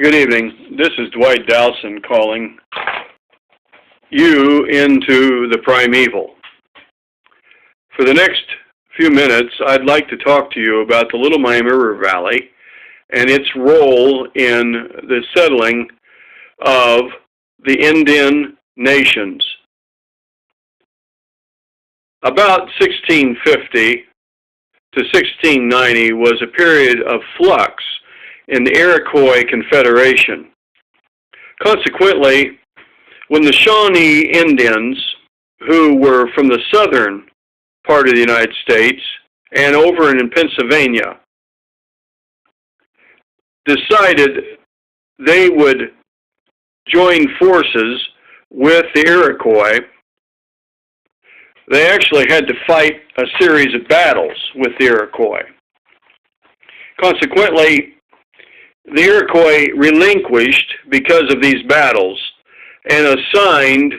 Good evening. This is Dwight Dowson calling you into the primeval. For the next few minutes, I'd like to talk to you about the Little Miami River Valley and its role in the settling of the Indian nations. About 1650 to 1690 was a period of flux in the Iroquois Confederation. Consequently, when the Shawnee Indians, who were from the southern part of the United States and over in Pennsylvania, decided they would join forces with the Iroquois, they actually had to fight a series of battles with the Iroquois. Consequently, the Iroquois relinquished because of these battles and assigned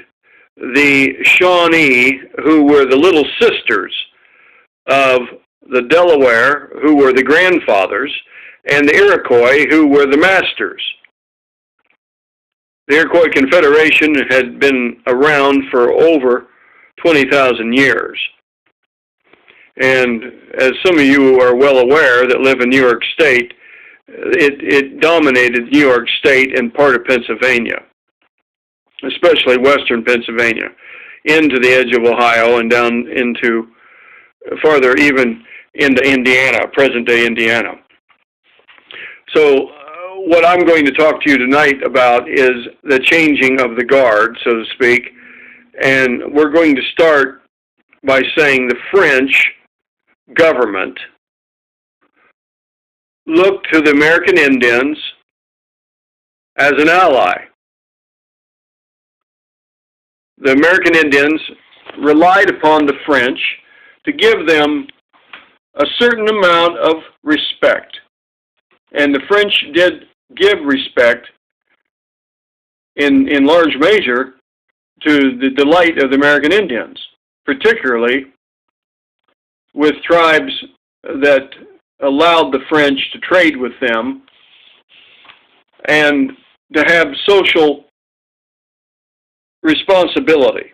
the Shawnee, who were the little sisters of the Delaware, who were the grandfathers, and the Iroquois, who were the masters. The Iroquois Confederation had been around for over 20,000 years. And as some of you are well aware that live in New York State, it dominated New York State and part of Pennsylvania, especially western Pennsylvania, into the edge of Ohio and down into farther even into Indiana, present-day Indiana. So what I'm going to talk to you tonight about is the changing of the guard, so to speak, and we're going to start by saying the French government looked to the American Indians as an ally. The American Indians relied upon the French to give them a certain amount of respect. And the French did give respect in large measure to the delight of the American Indians, particularly with tribes that allowed the French to trade with them and to have social responsibility.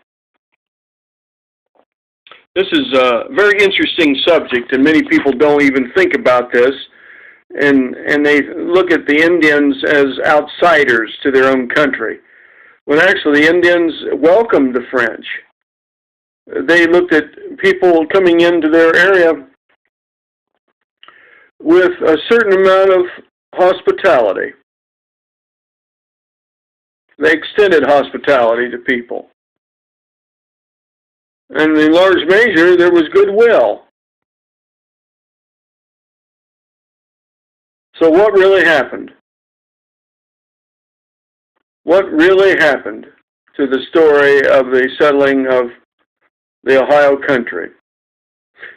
This is a very interesting subject, and many people don't even think about this, and they look at the Indians as outsiders to their own country, when actually the Indians welcomed the French. They looked at people coming into their area with a certain amount of hospitality. They extended hospitality to people. And in large measure, there was goodwill. So what really happened? What really happened to the story of the settling of the Ohio country?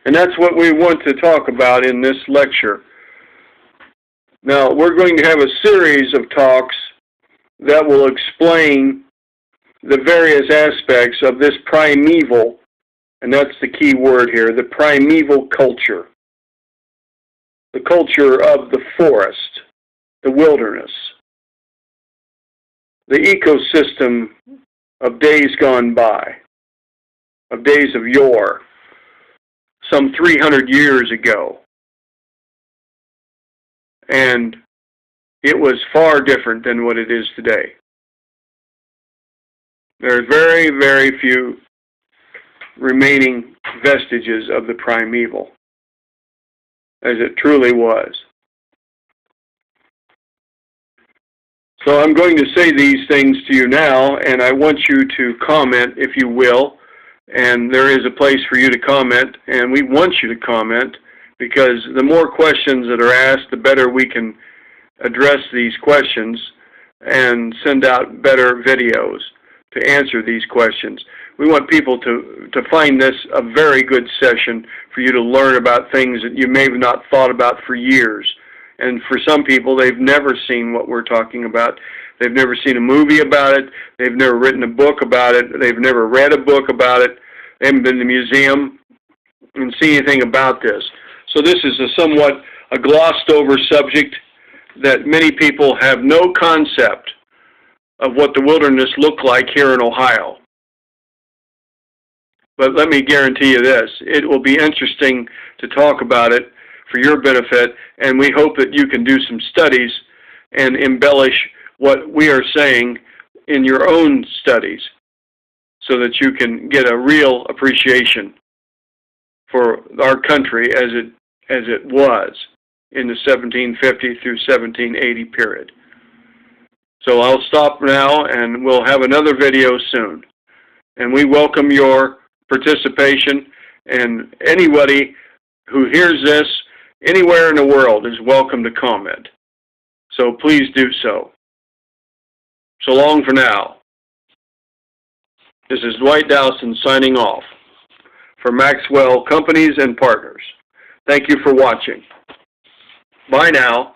And that's what we want to talk about in this lecture. Now, we're going to have a series of talks that will explain the various aspects of this primeval, and that's the key word here, the primeval culture. The culture of the forest, the wilderness, the ecosystem of days gone by, of days of yore, some 300 years ago. And it was far different than what it is today. There are very, very few remaining vestiges of the primeval, as it truly was. So I'm going to say these things to you now, and I want you to comment, if you will, and there is a place for you to comment, and we want you to comment, because the more questions that are asked, the better we can address these questions and send out better videos to answer these questions. We want people to find this a very good session for you to learn about things that you may have not thought about for years. And for some people, they've never seen what we're talking about. They've never seen a movie about it. They've never written a book about it. They've never read a book about it. They haven't been to the museum and seen anything about this. So this is a somewhat glossed over subject that many people have no concept of what the wilderness looked like here in Ohio. But let me guarantee you this, it will be interesting to talk about it for your benefit, and we hope that you can do some studies and embellish what we are saying in your own studies so that you can get a real appreciation for our country as it was in the 1750 through 1780 period. So I'll stop now, and we'll have another video soon. And we welcome your participation, and anybody who hears this anywhere in the world is welcome to comment. So please do so. So long for now. This is Dwight Dowson signing off for Maxwell Companies and Partners. Thank you for watching. Bye now.